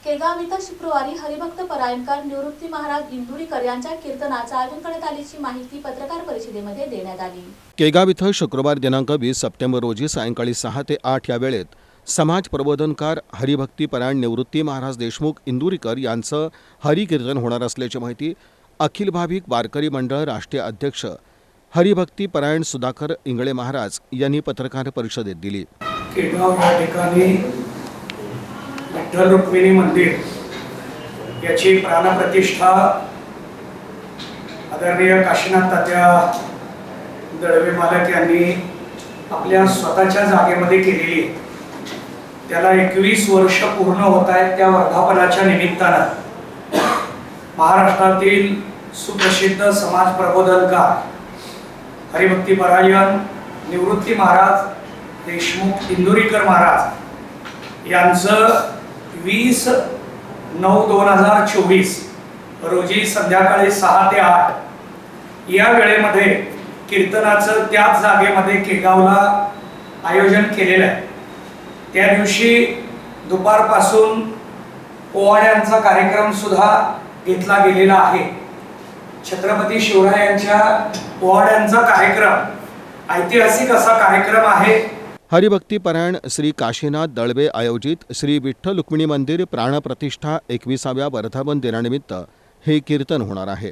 केगाव इथं शुक्रवारी हरिभक्त परायणकर निवृत्ती महाराज इंदुरीकर यांच्या कीर्तनाचं आयोजन करण्यात आल्याची माहिती पत्रकार परिषदेमध्ये देण्यात आली। केगाव इथं शुक्रवार दिनांक 20 सप्टेंबर रोजी सायंकाळी 6 ते 8 या वेळेत समाज प्रबोधनकार हरिभक्तीपरायण निवृत्ती महाराज देशमुख इंदुरीकर यांचं हरिकीर्तन होणार असल्याची माहिती अखिल भाविक वारकरी मंडळ राष्ट्रीय अध्यक्ष हरिभक्तीपरायण सुधाकर इंगळे महाराज यांनी पत्रकार परिषदेत दिली। केगाव या ठिकाणी विठ्ठल रुक्मिणी मंदिर याची प्राणप्रतिष्ठा आदरणीय काशीनाथ तात्या दळवे मालक यांनी आपल्या स्वतःच्या जागेमध्ये केलेली आहे। त्याला 21 वर्ष पूर्ण होत आहेत। त्या वर्धापनाच्या निमित्तानं महाराष्ट्रातील सुप्रसिद्ध समाज प्रबोधनकार हरिभक्तीपरायण निवृत्ती महाराज देशमुख इंदुरीकर महाराज यांचं 20/9/2024 रोजी संध्याकाळी 6 ते 8 या वेळेमध्ये कीर्तनाचं त्याच जागेमध्ये केगावला आयोजन केलेलं आहे। त्या दिवशी दुपारपासून पोवाड्यांचा कार्यक्रम सुद्धा घेतला गेलेला आहे। छत्रपती शिवरायांच्या पोवाड्यांचा कार्यक्रम ऐतिहासिक असा कार्यक्रम आहे। हरिभक्तीपरायण श्री काशीनाथ दळवे आयोजित श्री विठ्ठल रुक्मिणी मंदिर प्राणप्रतिष्ठा 21व्या वर्धापन दिनानिमित्त हे कीर्तन होणार आहे।